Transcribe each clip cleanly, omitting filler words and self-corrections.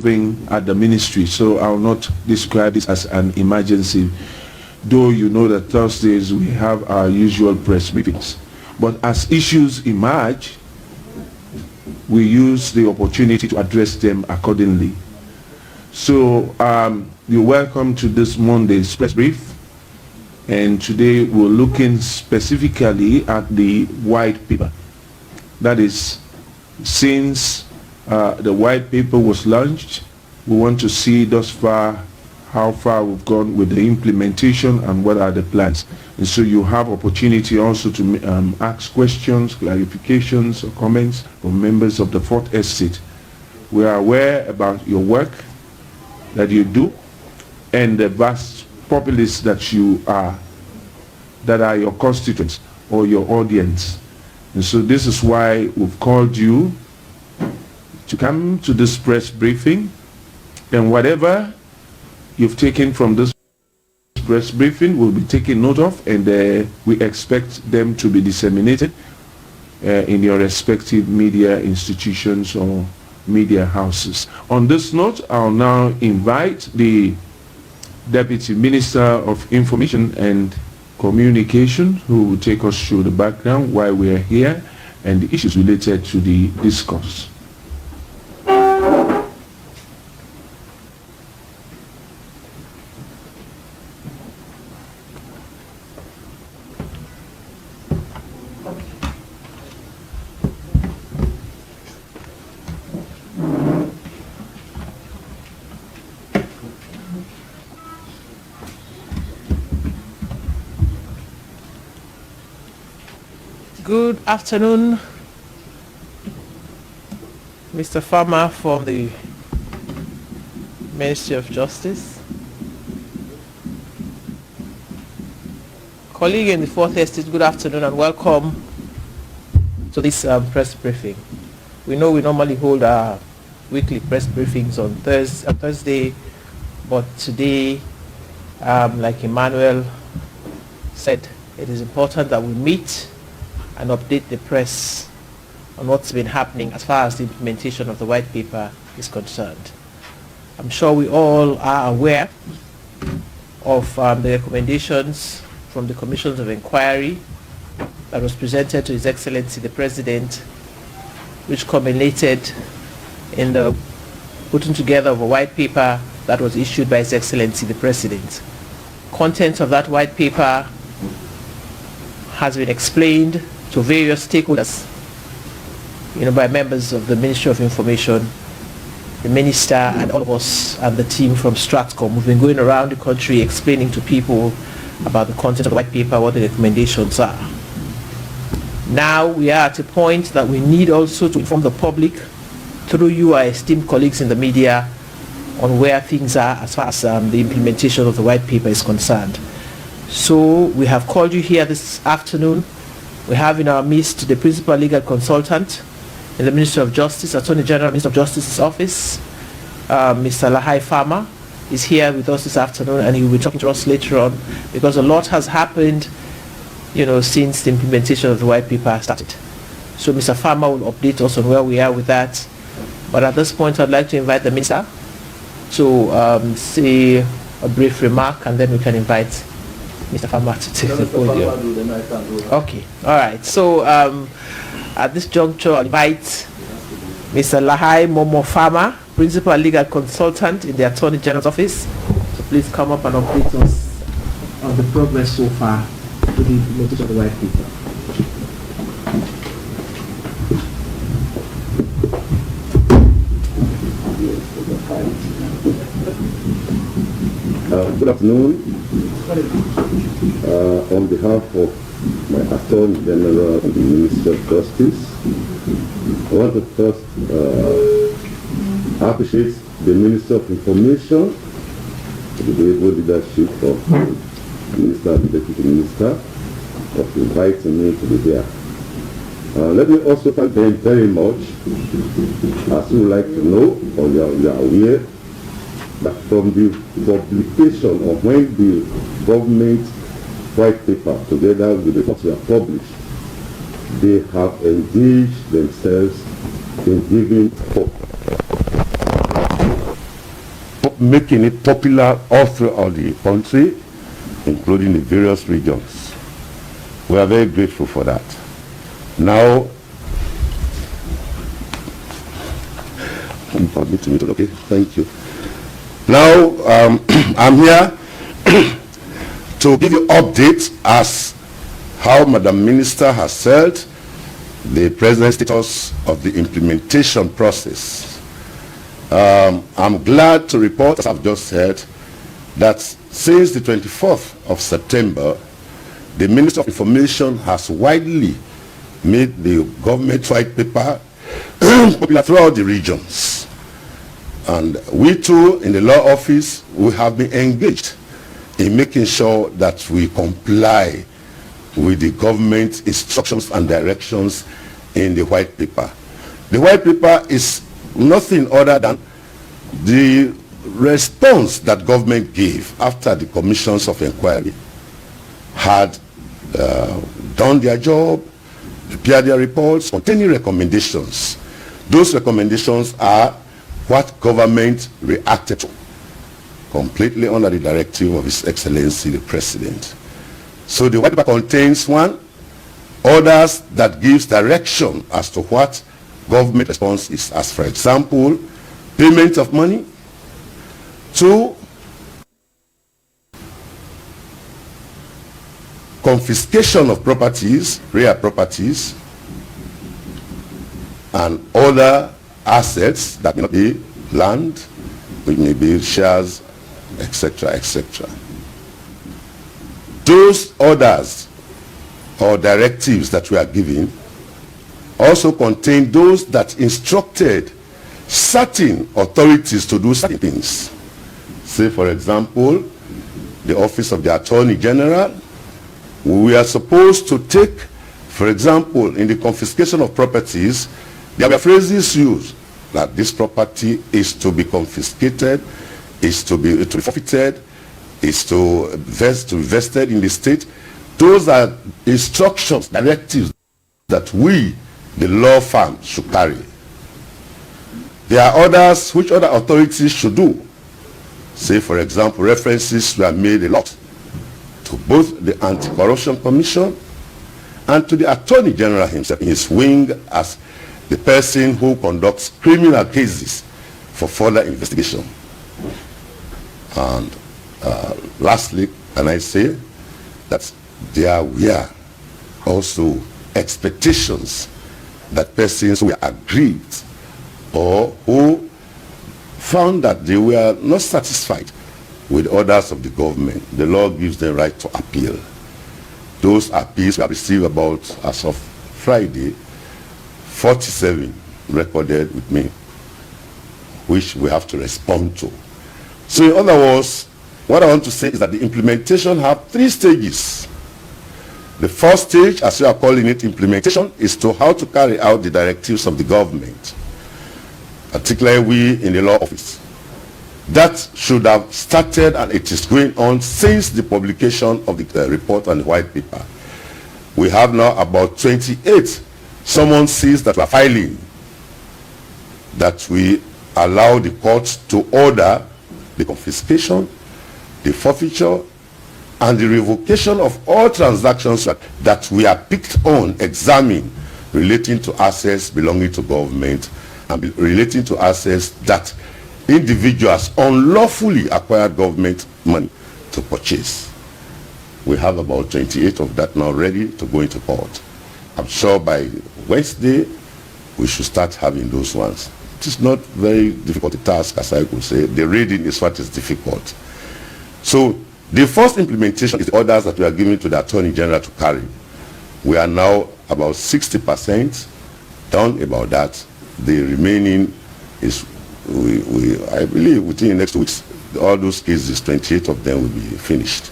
moving at the ministry, so I'll not describe this as an emergency, though you know that Thursdays we have our usual press briefings. But as issues emerge, we use the opportunity to address them accordingly. So you're welcome to this Monday's press brief, and today we're looking specifically at the white paper. That is, since the white paper was launched, we want to see thus far how far we've gone with the implementation and what are the plans. And so you have opportunity also to ask questions, clarifications, or comments from members of the Fourth Estate. We are aware about your work that you do and the vast populace that you are, that are your constituents or your audience. And so this is why we've called you to come to this press briefing, and whatever you've taken from this press briefing will be taken note of, and we expect them to be disseminated in your respective media institutions or media houses. On this note, I'll now invite the Deputy Minister of Information and Communication, who will take us through the background, why we are here, and the issues related to the discourse. Good afternoon, Mr. Farmer from the Ministry of Justice, colleague in the Fourth Estate, good afternoon and welcome to this press briefing. We know we normally hold our weekly press briefings on Thursday, but today, like Emmanuel said, it is important that we meet and update the press on what's been happening as far as the implementation of the white paper is concerned. I'm sure we all are aware of the recommendations from the Commissions of Inquiry that was presented to His Excellency the President, which culminated in the putting together of a white paper that was issued by His Excellency the President. Content of that white paper has been explained to various stakeholders, by members of the Ministry of Information, the Minister, and all of us and the team from Stratcom. We've been going around the country explaining to people about the content of the white paper, what the recommendations are. Now we are at a point that we need also to inform the public, through you, our esteemed colleagues in the media, on where things are as far as the implementation of the white paper is concerned. So we have called you here this afternoon. We have in our midst the Principal Legal Consultant in the Ministry of Justice, Attorney General, Minister of Justice's Office, Mr. Lahai Farmer is here with us this afternoon, and he will be talking to us later on, because a lot has happened, since the implementation of the white paper started. So Mr. Farmer will update us on where we are with that. But at this point, I'd like to invite the Minister to say a brief remark, and then we can invite Mr. Farmer to take the podium. Okay, all right. So at this juncture, I invite Mr. Lahai Momo Farmer, Principal Legal Consultant in the Attorney General's Office, to please come up and update us on the progress so far to the implementation of the white paper. Good afternoon. On behalf of my Attorney General and the Minister of Justice, I want to first appreciate the Minister of Information, the able leadership of the Minister and the Deputy Minister of inviting me to be here. Let me also thank them very much. As you would like to know, or you are aware, that from the publication of when the government white paper together with the reports were published, they have engaged themselves in giving hope making it popular all throughout the country, including the various regions. We are very grateful for that. Now, okay, thank you. Now, I'm here to give you updates as how Madam Minister has said the present status of the implementation process. I'm glad to report, as I've just said, that since the 24th of September, the Minister of Information has widely made the government white paper popular throughout the regions. And we too, in the law office, we have been engaged in making sure that we comply with the government instructions and directions in the white paper. The white paper is nothing other than the response that government gave after the commissions of inquiry had done their job, prepared their reports containing recommendations. Those recommendations are what government reacted to, completely under the directive of His Excellency the President. So the white paper contains one, others that gives direction as to what government response is, as for example, payment of money, 2, confiscation of properties, rare properties, and other assets that may not be land, which may be shares, etc., etc. Those orders or directives that we are giving also contain those that instructed certain authorities to do certain things. Say, for example, the Office of the Attorney General. We are supposed to take, for example, in the confiscation of properties, there were phrases used that this property is to be confiscated, is to be forfeited, is to be vested in the state. Those are instructions, directives that we, the law firm, should carry. There are others which other authorities should do. Say, for example, references were made a lot to both the Anti-Corruption Commission and to the Attorney General himself in his wing as the person who conducts criminal cases for further investigation. And lastly, can I say that there were also expectations that persons who were aggrieved or who found that they were not satisfied with orders of the government, the law gives them right to appeal. Those appeals we have received about, as of Friday, 47 recorded with me, which we have to respond to. So in other words, what I want to say is that the implementation have 3 stages. The first stage, as we are calling it, implementation, is to how to carry out the directives of the government, particularly we in the law office. That should have started, and it is going on since the publication of the report and the white paper. We have now about 28 summonses that we are filing, that we allow the courts to order the confiscation, the forfeiture, and the revocation of all transactions that we are picked on, examined, relating to assets belonging to government and relating to assets that individuals unlawfully acquired government money to purchase. We have about 28 of that now ready to go into court. I'm sure by Wednesday we should start having those ones. It is not very difficult a task, as I could say. The reading is what is difficult. So the first implementation is the orders that we are giving to the Attorney General to carry. We are now about 60% done about that. The remaining is, I believe within the next 2 weeks, all those cases, 28 of them will be finished.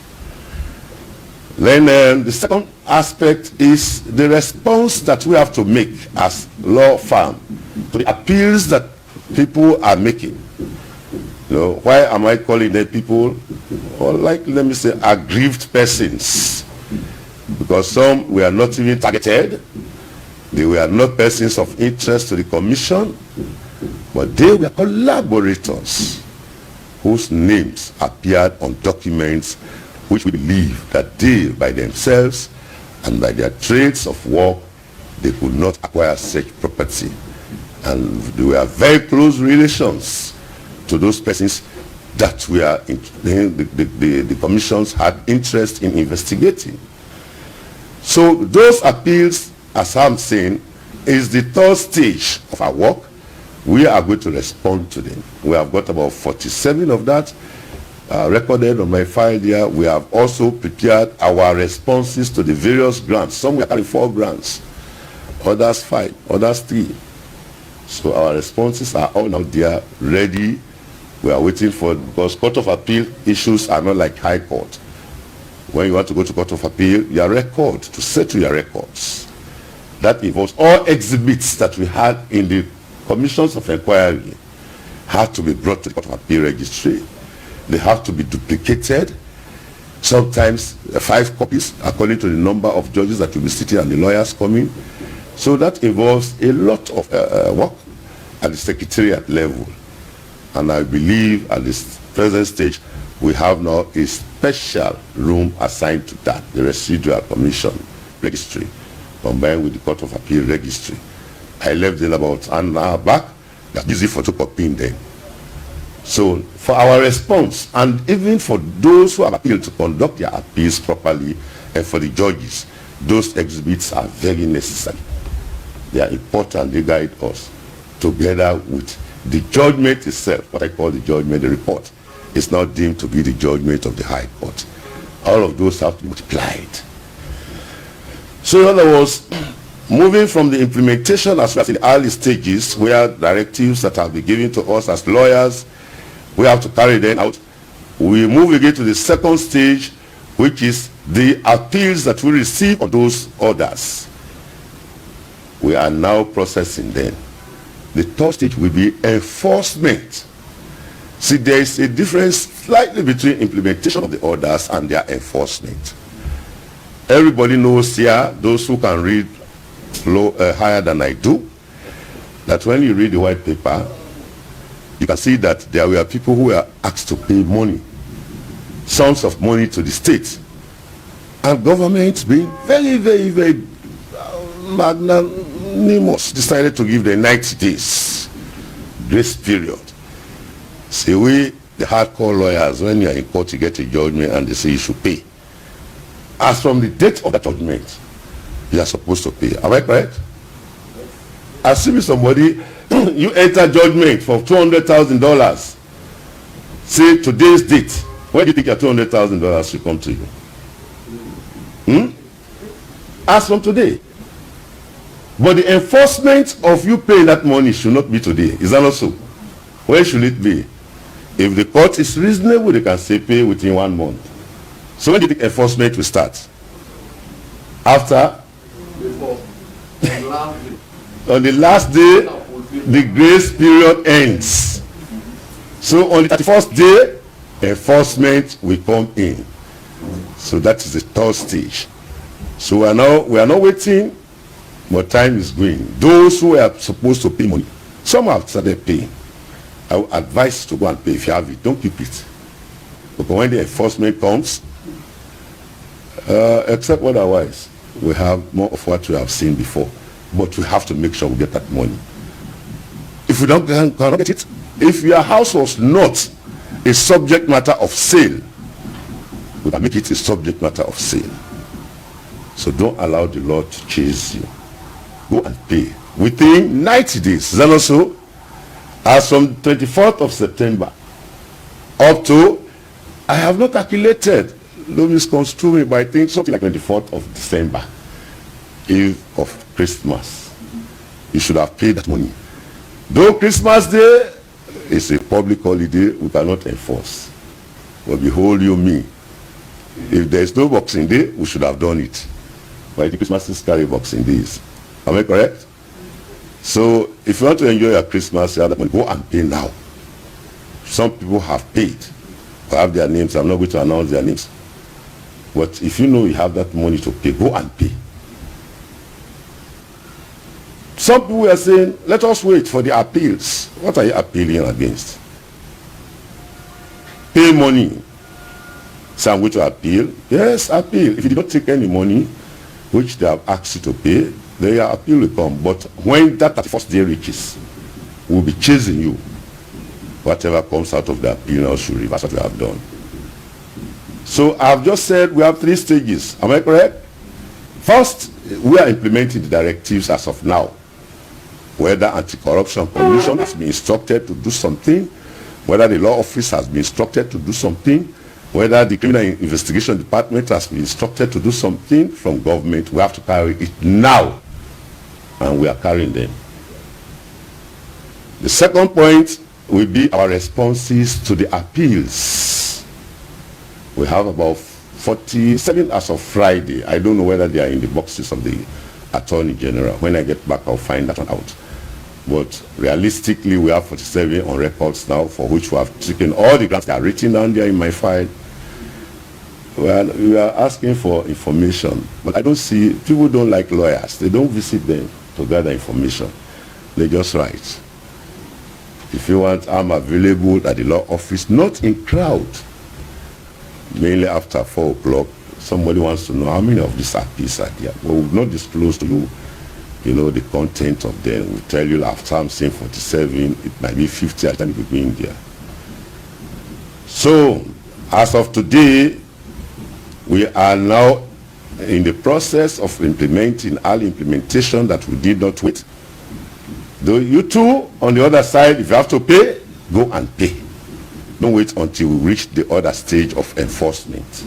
Then the second aspect is the response that we have to make as law firm to the appeals that people are making. You know, why am I calling them people? Or like, let me say, aggrieved persons. Because some were not even targeted. They were not persons of interest to the commission, but they were collaborators whose names appeared on documents which we believe that they, by themselves and by their trades of work, they could not acquire such property. And they were very close relations to those persons that were the commissions had interest in investigating. So those appeals, as I'm saying, is the third stage of our work. We are going to respond to them. We have got about 47 of that recorded on my file here. We have also prepared our responses to the various grants. Some we are carrying 4 grants, others 5, others 3. So our responses are all now there, ready. We are waiting for, because Court of Appeal issues are not like High Court. When you want to go to Court of Appeal, your record, to settle your records. That involves all exhibits that we had in the commissions of inquiry have to be brought to the Court of Appeal registry. They have to be duplicated, sometimes 5 copies, according to the number of judges that will be sitting and the lawyers coming. So that involves a lot of work at the secretariat level. And I believe at this present stage, we have now a special room assigned to that, the residual commission registry, combined with the Court of Appeal registry. I left them about an hour back. That's easy for photocopying them. So for our response, and even for those who have appealed to conduct their appeals properly, and for the judges, those exhibits are very necessary. They are important. They guide us together with the judgment itself. What I call the judgment, the report, is now deemed to be the judgment of the High Court. All of those have to be multiplied. So in other words, moving from the implementation as well as in the early stages, where directives that have been given to us as lawyers, we have to carry them out. We move again to the second stage, which is the appeals that we receive on those orders. We are now processing them. The third stage will be enforcement. See, there is a difference slightly between implementation of the orders and their enforcement. Everybody knows here, those who can read higher than I do, that when you read the white paper, you can see that there were people who were asked to pay money, sums of money to the state. And government, being very, very, very magnanimous, decided to give them 90 days grace period. See, we, the hardcore lawyers, when you are in court, you get a judgment and they say you should pay. As from the date of that judgment, you are supposed to pay. Am I correct? Assuming somebody, you enter judgment for $200,000. Say today's date. When do you think your $200,000 should come to you? As from today. But the enforcement of you paying that money should not be today. Is that not so? When should it be? If the court is reasonable, they can say pay within 1 month. So when do you think enforcement will start? After? Before. On the last day, the grace period ends. So on the 31st day, enforcement will come in. So that is the third stage. So we are now waiting, but time is going. Those who are supposed to pay money, some have started paying. I would advise to go and pay. If you have it, don't keep it. But when the enforcement comes, except otherwise, we have more of what we have seen before. But we have to make sure we get that money. If we cannot get it, if your house was not a subject matter of sale, we can make it a subject matter of sale. So don't allow the Lord to chase you. Go and pay within 90 days. Is that also? As from 24th of September up to, I have not calculated, don't misconstrue me, but I think something like 24th of December, Eve of Christmas. You should have paid that money. Though Christmas Day is a public holiday, we cannot enforce. But behold you me. If there is no Boxing Day, we should have done it. But I think Christmas is carry Boxing Days. Am I correct? So if you want to enjoy your Christmas, you have that money, go and pay now. Some people have paid. I have their names. I'm not going to announce their names. But if you know you have that money to pay, go and pay. Some people are saying, let us wait for the appeals. What are you appealing against? pay money, say I'm going to appeal, yes, appeal. If you did not take any money, which they have asked you to pay, then your appeal will come. But when that 31st day reaches, we'll be chasing you. Whatever comes out of the appeal now should reverse what we have done. So I've just said we have 3 stages. Am I correct? First, we are implementing the directives as of now. Whether Anti-Corruption Commission has been instructed to do something, whether the law office has been instructed to do something, whether the criminal investigation department has been instructed to do something from government, we have to carry it now. And we are carrying them. The second point will be our responses to the appeals. We have about 47 as of Friday. I don't know whether they are in the boxes of the Attorney General. When I get back, I'll find that one out. But realistically, we have 47 on records now, for which we have taken all the grants that are written down there in my file. Well, we are asking for information, but I don't see, people don't like lawyers. They don't visit them to gather information. They just write. If you want, I'm available at the law office, not in crowd. Mainly after 4 o'clock, somebody wants to know how many of these appeals are there. But we will not disclose to you, the content of them. We'll tell you after I'm saying 47, it might be 50 at the time you go in there. So, as of today, we are now in the process of implementing all implementation that we did not wait. Though you too, on the other side, if you have to pay, go and pay. Don't wait until we reach the other stage of enforcement.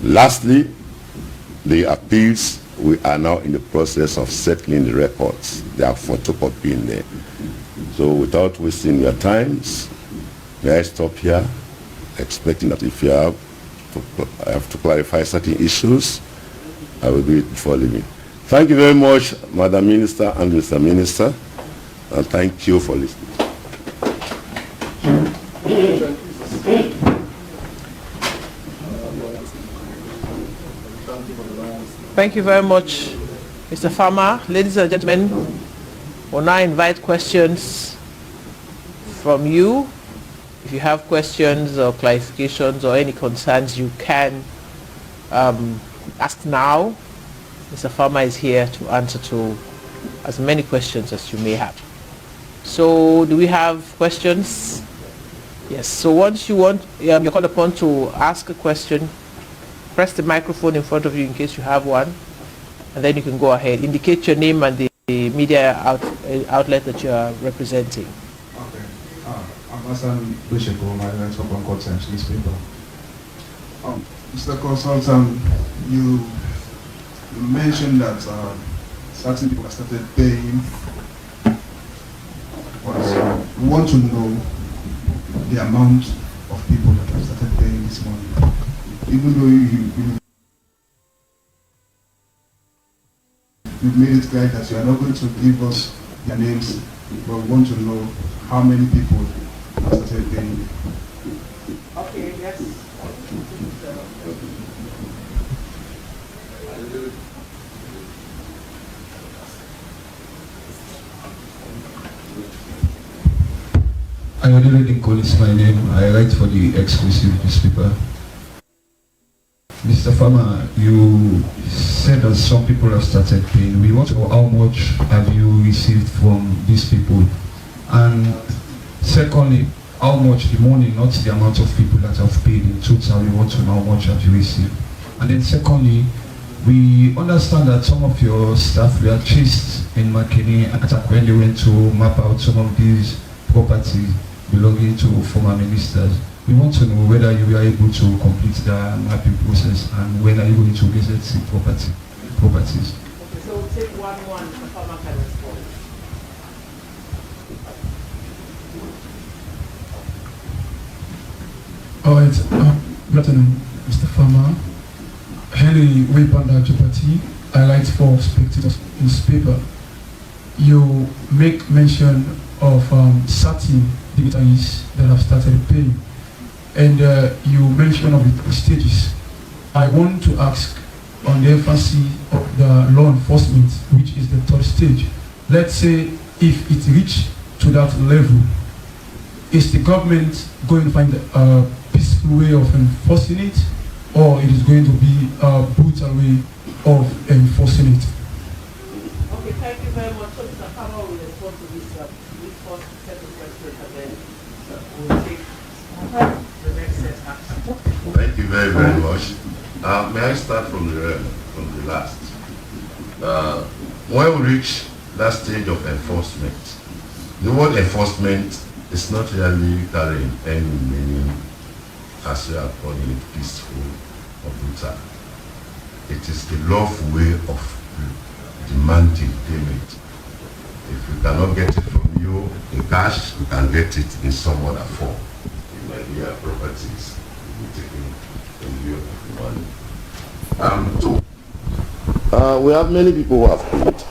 Lastly, the appeals, we are now in the process of settling the records. They are photocopying there. So without wasting your times, may I stop here, expecting that if you have to clarify certain issues, I will do it before leaving. Thank you very much, Madam Minister and Mr. Minister, and thank you for listening. Thank you very much, Mr. Farmer. Ladies and gentlemen, we'll now invite questions from you. If you have questions or clarifications or any concerns, you can ask now. Mr. Farmer is here to answer to as many questions as you may have. So, do we have questions? Yes. So once you're called upon to ask a question, press the microphone in front of you in case you have one, and then you can go ahead. Indicate your name and the media outlet that you are representing. Okay. I'm Hassan Bishoko, my name is from Concord Times newspaper. Mr. Consultant, you mentioned that certain people have started paying. We want to know the amount of people that have started paying this money. Even though you've made it clear that you are not going to give us their names, but we want to know how many people have started paying. Okay, yes. Ayodele Lincoln is my name. I write for the exclusive newspaper. Mr. Farmer, you said that some people have started paying. We want to know how much have you received from these people? And secondly, how much the money, not the amount of people that have paid in total. We want to know how much have you received. And then secondly, we understand that some of your staff were chased in Makeni when they went to map out some of these properties belonging to former ministers. We want to know whether you were able to complete the mapping process and when are you going to visit the properties. Okay, so we'll take one, the farmer can respond. All right, good afternoon, Mr. Farmer. Henry Webanda Jopati, I write for Spectators newspaper. You make mention of certain dignitaries that have started paying, and you mention of the stages. I want to ask on the emphasis of the law enforcement, which is the third stage. Let's say if it reached to that level, is the government going to find peaceful way of enforcing it, or it is going to be a brutal way of enforcing it? Okay, thank you very much. So Mr. Farmer will respond to this first set of questions, and then we'll take the next set after. Thank you very, very much. May I start from the last? When we reach that stage of enforcement, the word enforcement is not really carrying any meaning as we are calling it peaceful or brutal. It is the lawful way of demanding payment. If we cannot get it from you in cash, we can get it in some other form. It might be our properties will be taken from you money. We have many people who have paid.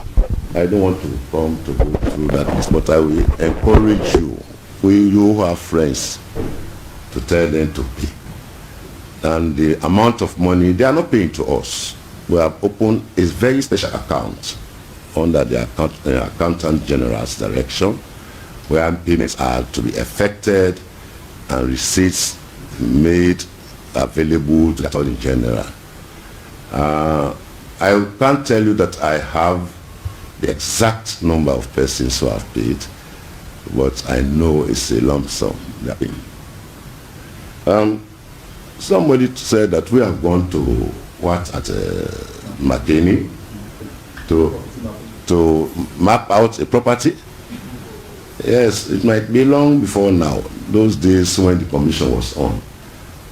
I don't want to come to go through that list, but I will encourage you, you who have friends, to tell them to pay. And the amount of money, they are not paying to us. We have opened a very special account under the Accountant General's direction, where payments are to be effected and receipts made available to the Attorney General. I can't tell you that I have the exact number of persons who have paid, but I know it's a lump sum they are paying. Somebody said that we have gone to McKinney to map out a property. Yes, it might be long before now. Those days when the commission was on,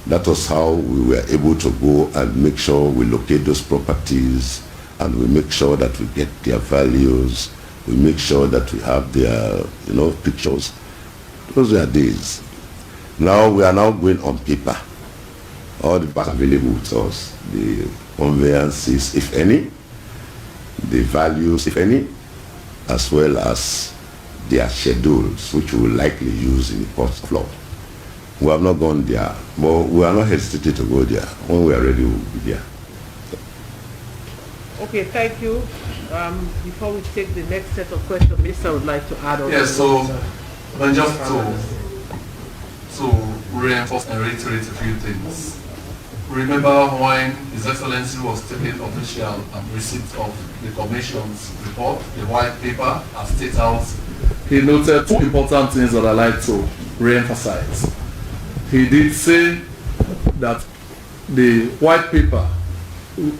that was how we were able to go and make sure we locate those properties, and we make sure that we get their values, we make sure that we have their, pictures. Those were days. Now we are now going on paper. All the parts available to us, the conveyances, if any, the values, if any, as well as their schedules, which we will likely use in the court of law. We have not gone there, but we are not hesitating to go there. When we are ready, we will be there. Okay, thank you. Before we take the next set of questions, Minister would like to add on. Yes, so just to reinforce and reiterate a few things. Remember when His Excellency was taking official receipt of the Commission's report, the white paper at State House, he noted two important things that I'd like to re-emphasize. He did say that the white paper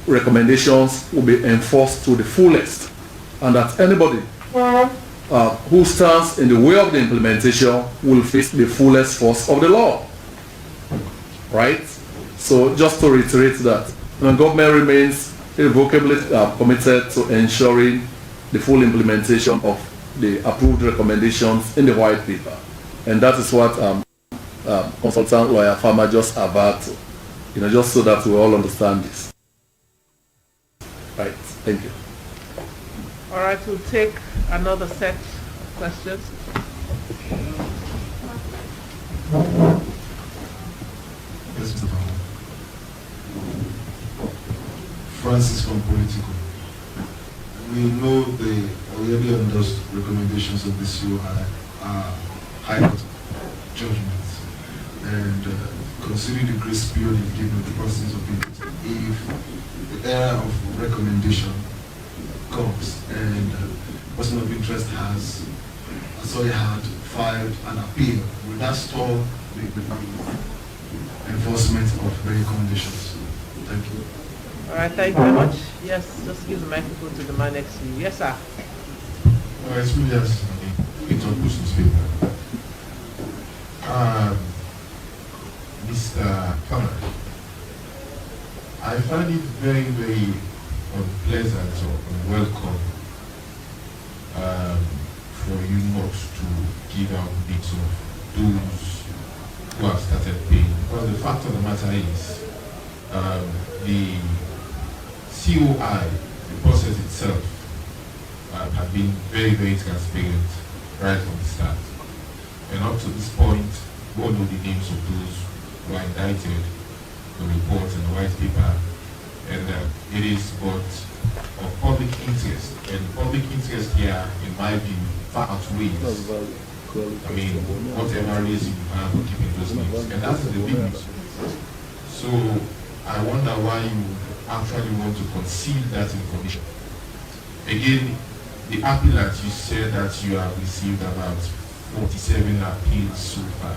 recommendations will be enforced to the fullest, and that anybody who stands in the way of the implementation will face the fullest force of the law. Right? So just to reiterate that, the government remains irrevocably committed to ensuring the full implementation of the approved recommendations in the white paper. And that is what consultant lawyer Farmer just averred to, just so that we all understand this. Right, thank you. All right, we'll take another set of questions. Yes, Mr. Farmer. Francis from Political. We know the already endorsed recommendations of the COI are High Court judgments, and considering the grace period you've given the process of it, if the era of recommendation comes and person of interest has filed an appeal, will that stall the enforcement of the recommendations? Thank you. All right, thank you very much. Yes, just give the microphone to the man next to you. Yes, sir. It's really just interpersonal speaker. Mr. Farmer, I find it very, very unpleasant or unwelcome for you not to give out bits of those who have started paying. Because the fact of the matter is, the COI, the process itself, have been very, very transparent right from the start. And up to this point, we all know the names of those who are indicted, the report and the white paper, and it is but of public interest. And public interest here, in my view, far outweighs, whatever reason you have for keeping those names. And that's the big news. So I wonder why you actually want to conceal that information. Again, the appellant, you said that you have received about 47 appeals so far.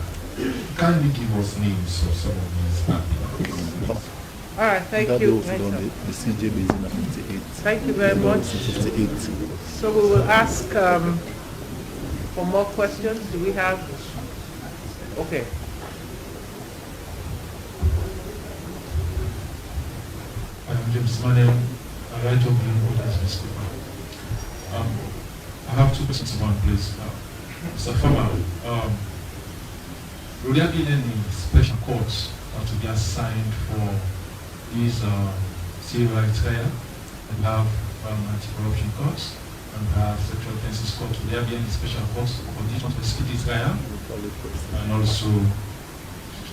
Can you give us names of some of these appellants? All right, thank you. Thank you very much. So we will ask for more questions. Do we have? Okay. I'm James Manuel, I write up the Orders newspaper. I have two questions in one place. Mr. Farmer, will there be any special courts to be assigned for these civil rights trial? And have anti-corruption courts and have sexual offences court. Will there be any special courts for this one specific trial? And also,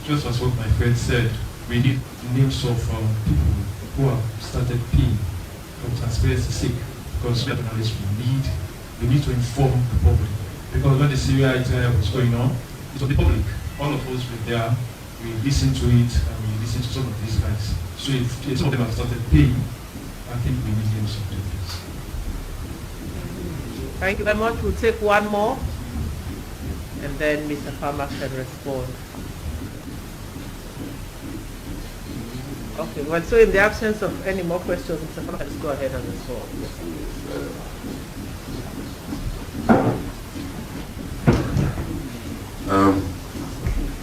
just as what my friend said, we need names of people who have started paying for transparency sake, because we are journalists, we need to inform the public. Because when the Syria trial was going on, it was the public. All of us were there, we listened to it, and we listened to some of these guys. So if some of them have started paying, I think we need names of them. Thank you very much. We'll take one more, and then Mr. Farmer can respond. Okay, well, so in the absence of any more questions, Mr. Farmer, let's go ahead and respond.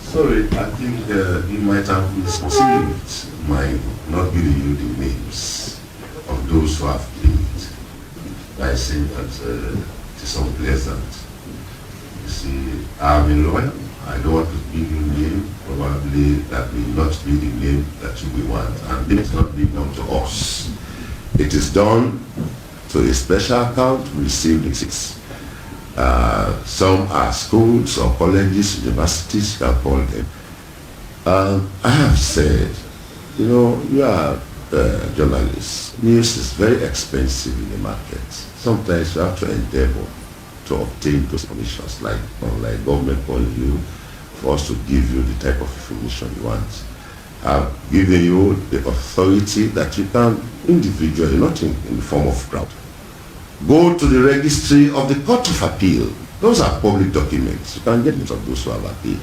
Sorry, I think you might have received my not giving you the names of those who have played. I say that it is unpleasant. You see, I'm a lawyer. I don't want to give you a name. Probably that will not be the name that you will want. And it is not being done to us. It is done to a special account received receipts. Some are schools or colleges, universities, you can call them. I have said, you are journalists. News is very expensive in the market. Sometimes you have to endeavor to obtain those informations, like government calling you for us to give you the type of information you want. I've given you the authority that you can individually, not in the form of crowd, go to the registry of the Court of Appeal. Those are public documents. You can get names of those who have appealed.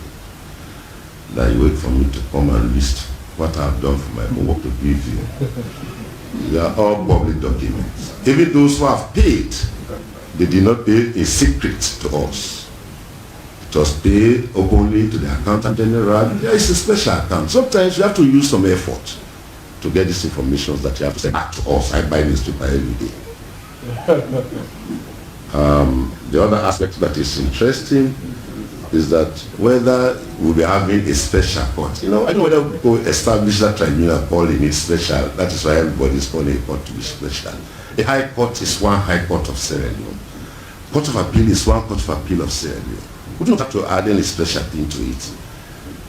Then you wait for me to come and list what I've done for my homework to give you. They are all public documents. Even those who have paid, they did not pay in secret to us. It was paid openly to the accountant general. There is a special account. Sometimes you have to use some effort to get this information that you have to send back to us. I buy this paper every day. The other aspect that is interesting is that whether we'll be having a special court. I don't know whether we go establish that tribunal calling it special. That is why everybody is calling a court to be special. A high court is one high court of Sierra Leone. Court of Appeal is one court of appeal of Sierra Leone. We don't have to add any special thing to it.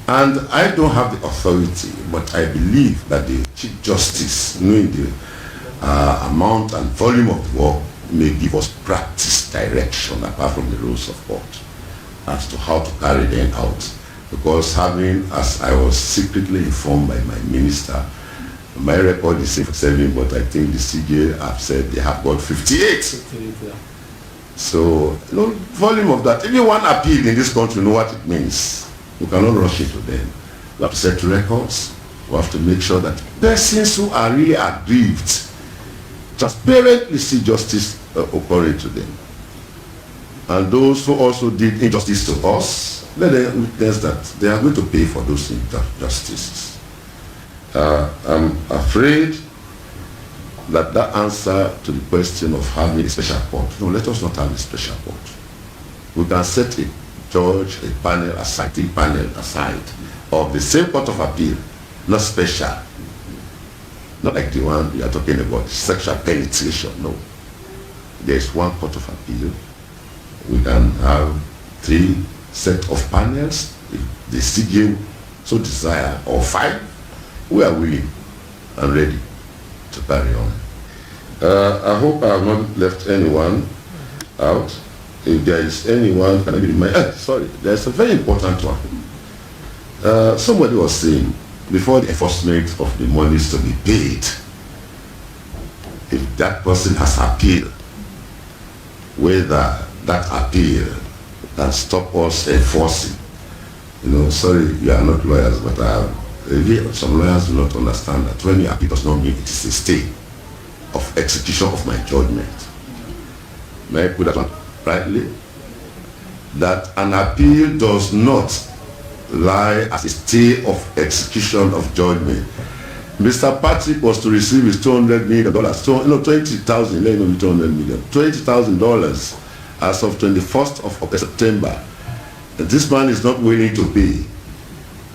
And I don't have the authority, but I believe that the Chief Justice, knowing the amount and volume of work, may give us practice direction apart from the rules of court as to how to carry them out. Because as I was secretly informed by my minister, my record is 7, but I think the CJ have said they have got 58. So, volume of that. Anyone appeal in this country know what it means. We cannot rush into them. We have to set records. We have to make sure that persons who are really aggrieved transparently see justice occurring to them. And those who also did injustice to us, let them witness that they are going to pay for those injustices. I'm afraid that answer to the question of having a special court. No, let us not have a special court. We can set a judge, a panel aside, of the same court of appeal, not special. Not like the one we are talking about, sexual penetration, no. There is one court of appeal. We can have 3 sets of panels, if the CJ so desire, or 5. We are willing and ready to carry on. I hope I have not left anyone out. If there is anyone, can I be reminded? Sorry, there's a very important one. Somebody was saying, before the enforcement of the monies to be paid, if that person has appealed, whether that appeal can stop us enforcing. Sorry, you are not lawyers, but some lawyers do not understand that when you appeal does not mean it is a stay of execution of my judgment. May I put that one rightly? That an appeal does not lie as a stay of execution of judgment. Mr. Patrick was to receive his $200 million, $20,000, let me $200 million, $20,000 as of 21st of September. And this man is not willing to pay.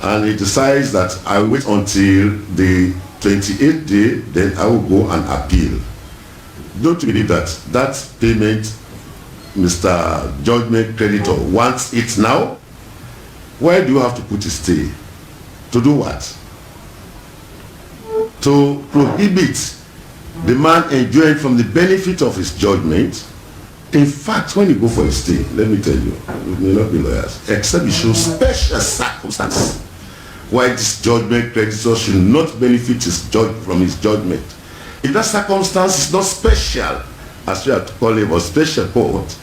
And he decides that I will wait until the 28th day, then I will go and appeal. Don't you believe that that payment, Mr. Judgment Creditor wants it now? Why do you have to put a stay? To do what? To prohibit the man enjoying from the benefit of his judgment. In fact, when you go for a stay, let me tell you, we may not be lawyers, except you show special circumstances why this judgment creditor should not benefit from his judgment. If that circumstance is not special, as we are calling a special court,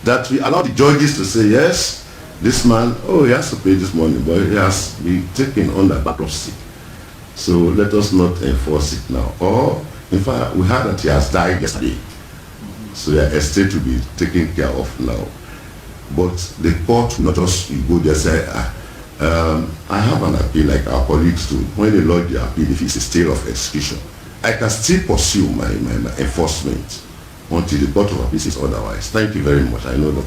that we allow the judges to say, yes, this man, he has to pay this money, but he has been taken under bankruptcy. So let us not enforce it now. Or, in fact, we heard that he has died yesterday. So your estate will be taken care of now. But the court will not just go there and say, I have an appeal like our colleagues do. When they lodge the appeal, if it's a stay of execution, I can still pursue my enforcement until the court of appeal says otherwise. Thank you very much. I know that.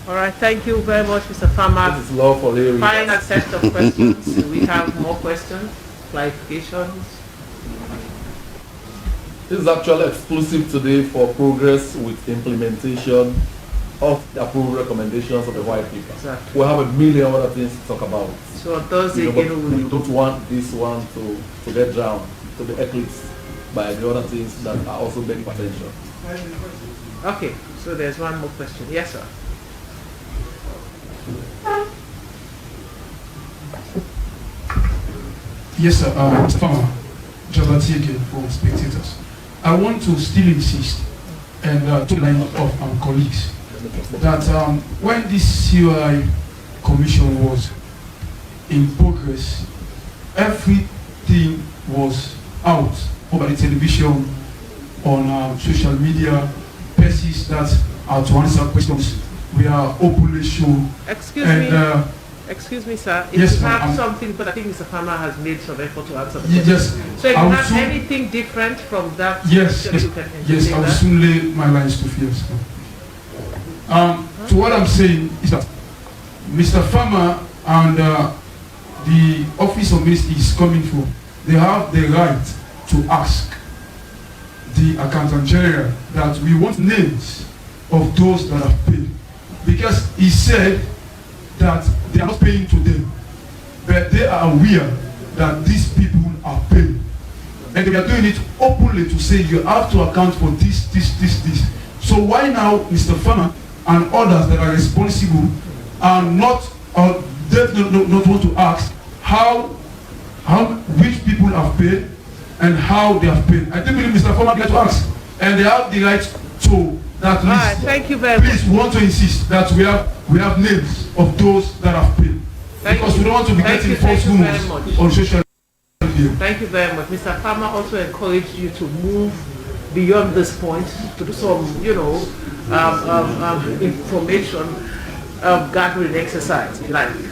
All right, thank you very much, Mr. Farmer. This is law for Larry. Final set of questions. Do we have more questions, clarifications? This is actually exclusive today for progress with implementation of the approved recommendations of the white paper. Exactly. We have a million other things to talk about. So on Thursday, we don't want this one to get drowned, to be eclipsed by the other things that are also begging attention. Okay, so there's one more question. Yes, sir. Yes, sir. Mr. Farmer, Jabati again for spectators. I want to still insist, and to line of colleagues, that when this COI commission was in progress, everything was out over the television, on social media, places that are to answer questions. We are openly shown. Excuse me, sir. If yes, you have something, but I think Mr. Farmer has made some effort to answer the question. Yes. So if you have anything different from that, yes, I will soon lay my lines to fears. To what I'm saying is that Mr. Farmer and the Office of Ministry is coming for, they have the right to ask the Accountant General that we want names of those that have paid. Because he said that they are not paying to them, but they are aware that these people are paying. And they are doing it openly to say you have to account for this. So why now Mr. Farmer and others that are responsible are not, or definitely not want to ask how which people have paid and how they have paid? I think Mr. Farmer get to ask, and they have the right to that list. Right, thank you very much. Please, we want to insist that we have names of those that have paid. Because we don't want to be getting false rumors on social media. Thank you very much. Mr. Farmer also encouraged you to move beyond this point to do some, information gathering exercise.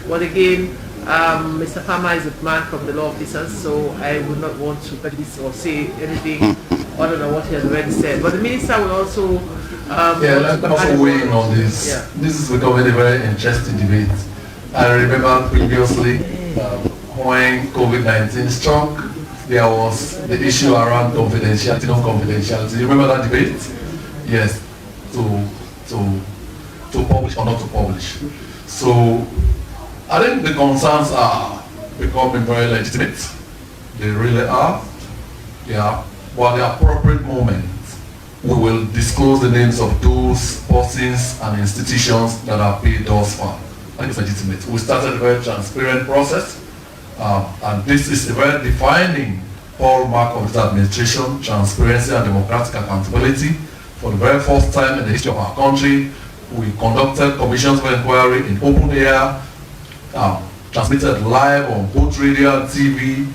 But again, Mr. Farmer is a man from the law officers, so I would not want to prejudice or say anything other than what he has already said. But the minister will also let's also weigh in on this. Yeah. This is becoming a very interesting debate. I remember previously when COVID-19 struck, there was the issue around confidentiality, non-confidentiality. You remember that debate? Yes. To publish or not to publish. So I think the concerns are becoming very legitimate. They really are. Yeah. But the appropriate moment, we will disclose the names of those persons and institutions that are paid thus far. I think it's legitimate. We started a very transparent process And this is a very defining hallmark of the administration: transparency and democratic accountability. For the very first time in the history of our country, we conducted commissions of inquiry in open air, transmitted live on both radio and TV.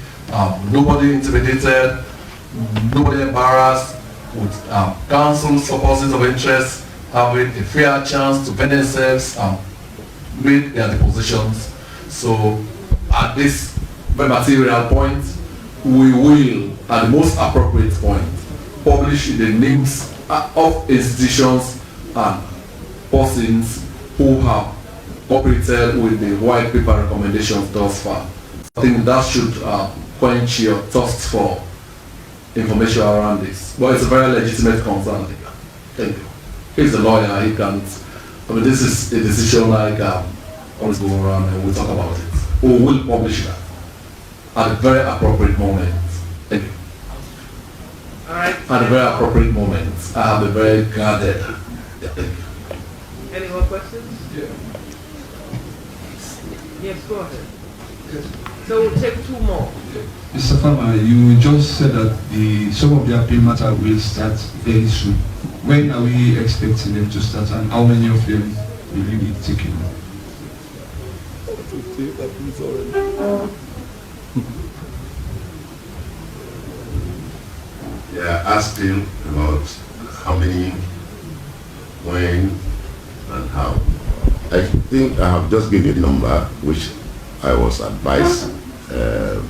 Nobody intimidated, nobody embarrassed, with councils for persons of interest having a fair chance to defend themselves and make their depositions. So at this very material point, we will, at the most appropriate point, publish the names of institutions and persons who have cooperated with the white paper recommendations thus far. I think that should quench your thirst for information around this. But it's a very legitimate concern. Thank you. He's a lawyer, he can't. I mean, this is a decision like always go around and we'll talk about it. We will publish that at a very appropriate moment. Thank you. All right. At a very appropriate moment. I have a very guarded. Yeah, thank you. Any more questions? Yeah. Yes, go ahead. Yes. So we'll take two more. Mr. Farmer, you just said that some of the appeal matter will start very soon. When are we expecting them to start, and how many of them will you be taking? Yeah, asking about how many, when, and how. I think I have just given you a number which I was advised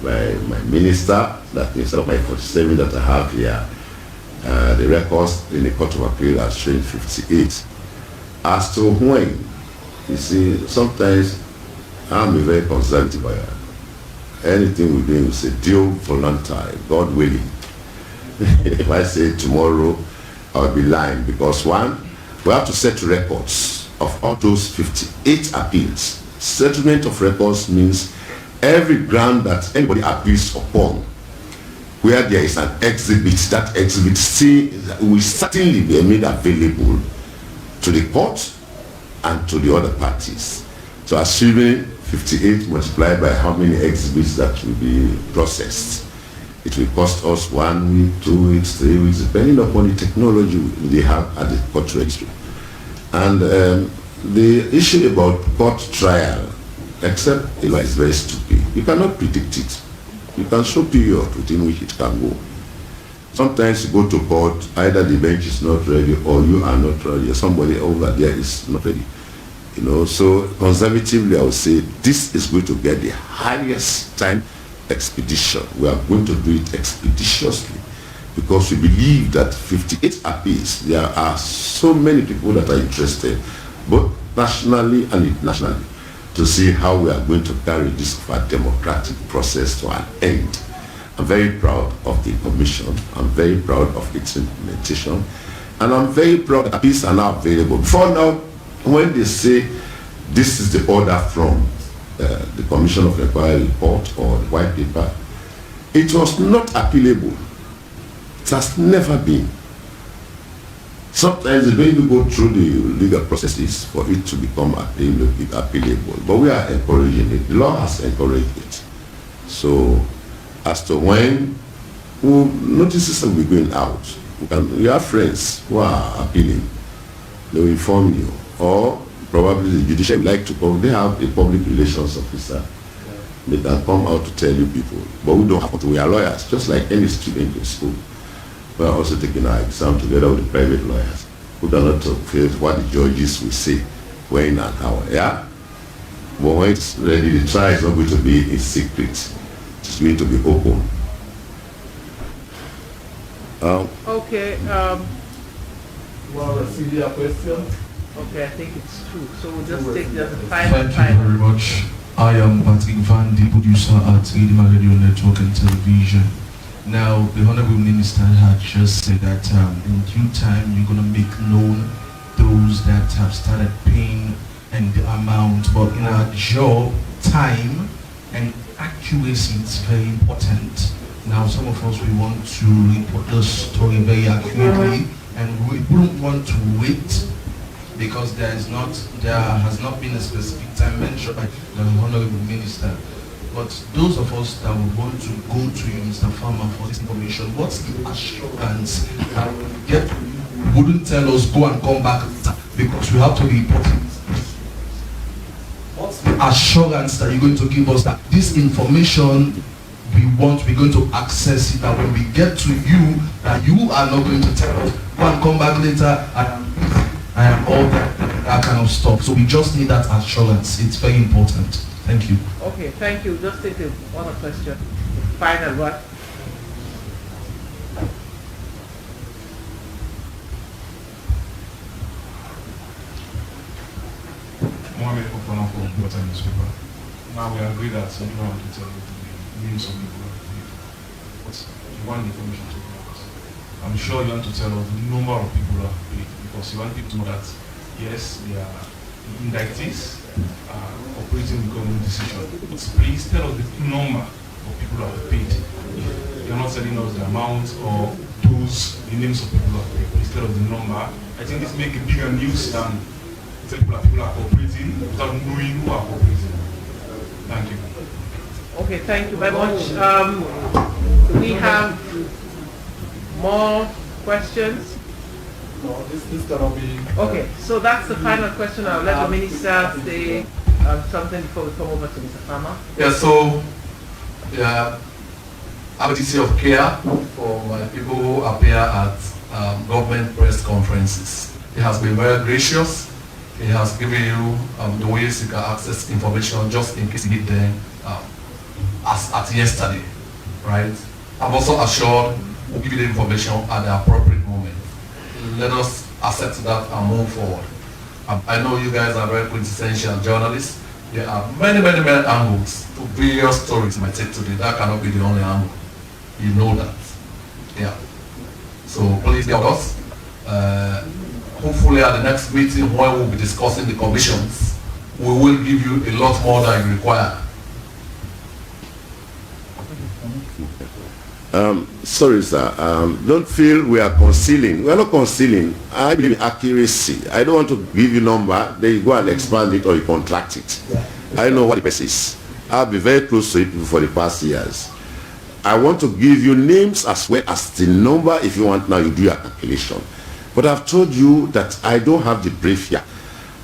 by my minister that instead of my 47 that I have here, the records in the Court of Appeal are showing 58. As to when, you see, sometimes I'm a very conservative lawyer. Anything we do is a deal for a long time, God willing. If I say tomorrow, I'll be lying, because one, we have to set records of all those 58 appeals. Settlement of records means every ground that anybody appeals upon, where there is an exhibit, that exhibit will certainly be made available to the court and to the other parties. So assuming 58 multiplied by how many exhibits that will be processed, it will cost us 1 week, 2 weeks, 3 weeks, depending upon the technology they have at the court registry. And the issue about court trial, except the law is very stupid. You cannot predict it. You can show period within which it can go. Sometimes you go to court, either the bench is not ready or you are not ready, or somebody over there is not ready. You know, so conservatively I would say this is going to get the highest time expedition. We are going to do it expeditiously because we believe that 58 appeals, there are so many people that are interested, both nationally and internationally, to see how we are going to carry this democratic process to an end. I'm very proud of the commission. I'm very proud of its implementation. And I'm very proud that appeals are now available. Before now, when they say this is the order from the Commission of Inquiry report or the white paper, it was not appealable. It has never been. Sometimes when you go through the legal processes for it to become appealable, but we are encouraging it. The law has encouraged it. So as to when notices will be going out, you have friends who are appealing, they will inform you, or probably the judiciary would like to come, they have a public relations officer, they can come out to tell you people, but we don't have to, we are lawyers, just like any student in school. We are also taking our exam together with the private lawyers, who cannot face what the judges will say, when and how, yeah? But when it's ready, the trial is not going to be in secret, it's going to be open. Okay. Well, receive your question. Okay, I think it's two. So we'll just take the final. Thank you very much. I am Patrick Van, the producer at Redeemer Radio Network and Television. Now, the Honorable Minister had just said that in due time you're going to make known those that have started paying and the amount. But in our job, time and accuracy is very important. Now, some of us, we want to report the story very accurately, and we don't want to wait because there has not been a specific time mentioned by the Honorable Minister. But those of us that would want to go to you, Mr. Farmer, for this information, what's the assurance that wouldn't tell us go and come back because we have to report it? What's the assurance that you're going to give us that this information we're going to access it, that when we get to you, that you are not going to tell us, go and come back later, I am all that kind of stuff. So we just need that assurance. It's very important. Thank you. Okay, thank you. Just take one more question. Final one. Mohammed Okono from Water Newspaper. Now we agree that you don't want to tell the names of people who have paid. But you want the information to be honest. I'm sure you want to tell us the number of people who have paid, because you want people to know that yes, they are indictees operating with government decision. But please tell us the number of people who have paid. You're not telling us the amount or the names of people who have paid. Please tell us the number. I think this makes a bigger news than people are cooperating without knowing who are cooperating. Thank you. Okay, thank you very much. We have more questions. No, this cannot be. Okay, so that's the final question. I'll let the minister say something before we come over to Mr. Farmer. Yeah, so advocacy of care for my people who appear at government press conferences. He has been very gracious. He has given you the ways you can access information just in case you need them as at yesterday, right? I'm also assured we'll give you the information at the appropriate moment. Let us accept that and move forward. I know you guys are very quintessential journalists. There are many angles to various stories you might take today. That cannot be the only angle. You know that. Yeah. So please be with us. Hopefully at the next meeting when we'll be discussing the commissions, we will give you a lot more than you require. Sorry, sir. Don't feel we are concealing. We are not concealing. I believe in accuracy. I don't want to give you a number, then you go and expand it or you contract it. I know what the best is. I've been very close to it for the past years. I want to give you names as well as the number. If you want now, you do your calculation. But I've told you that I don't have the brief here.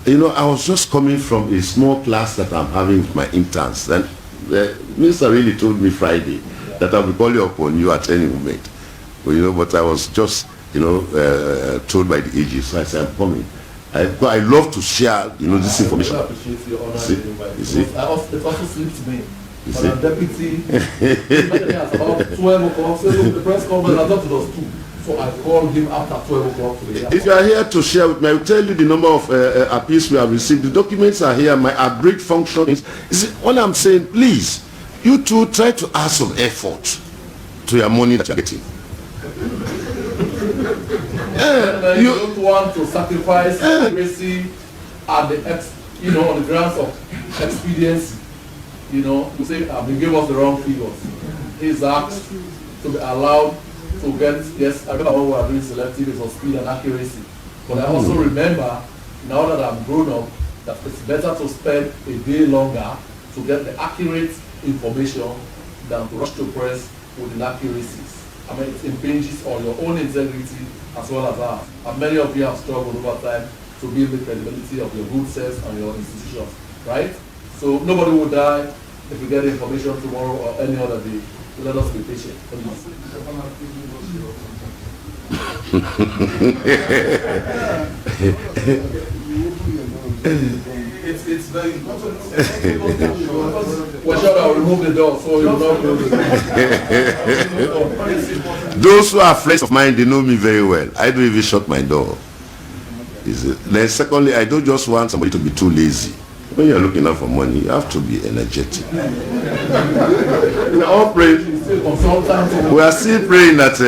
You know, I was just coming from a small class that I'm having with my interns. And the minister really told me Friday that I'll be calling upon you at any moment. Well, you know, but I was just, you know, told by the AG, so I said, I'm coming. I love to share, you know, this information. I appreciate your honor. You see? It also slipped me. You But see? I'm deputy. About 12 o'clock. So the press conference, I thought it was 2. So I called him after 12 o'clock today. If you are here to share with me, I will tell you the number of appeals we have received. The documents are here. My upgrade function is what I'm saying, please, you two try to add some effort to your money that you're getting. You don't want to sacrifice accuracy at the on the grounds of expediency. You know, you say, they gave us the wrong figures. He's asked to be allowed to get, yes, I remember when we were doing selective, it was speed and accuracy. But I also remember, now that I'm grown up, that it's better to spend a day longer to get the accurate information than to rush to press with inaccuracies. I mean, it impinges on your own integrity as well as ours. And many of you have struggled over time to build the credibility of your good self and your institutions, right? So nobody will die if we get the information tomorrow or any other day. Let us be patient. It's very important. Well, sure, I'll remove the door so you'll not close it. Those who are friends of mine, they know me very well. I don't even shut my door. Then secondly, I don't just want somebody to be too lazy. When you're looking out for money, you have to be energetic. We are all praying. We are still praying that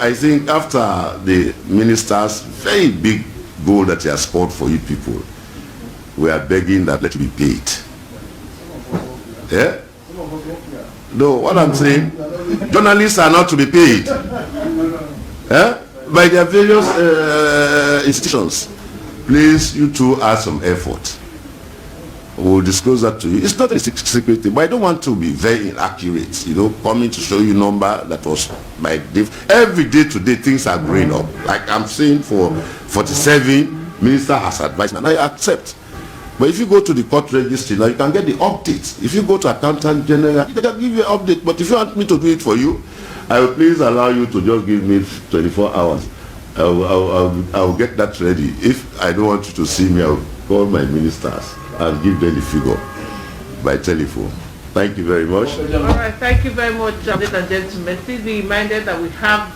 I think after the minister's very big goal that he has scored for you people, we are begging that let you be paid. Yeah? No, what I'm saying, journalists are not to be paid. Yeah? By their various institutions. Please, you two add some effort. We'll disclose that to you. It's not a secret thing, but I don't want to be very inaccurate, coming to show you number that was by every day today things are growing up. Like I'm saying, for 47, minister has advised, and I accept. But if you go to the court registry now, you can get the updates. If you go to accountant general, they can give you an update. But if you want me to do it for you, I will please allow you to just give me 24 hours. I will get that ready. If I don't want you to see me, I will call my ministers and give them the figure by telephone. Thank you very much. All right, thank you very much, ladies and gentlemen. Please be reminded that we have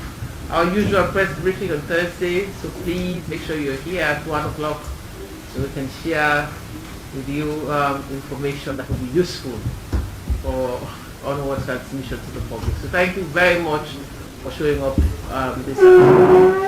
our usual press briefing on Thursday, so please make sure you're here at 1 o'clock so we can share with you information that will be useful for onward transmission to the public. So thank you very much for showing up this afternoon.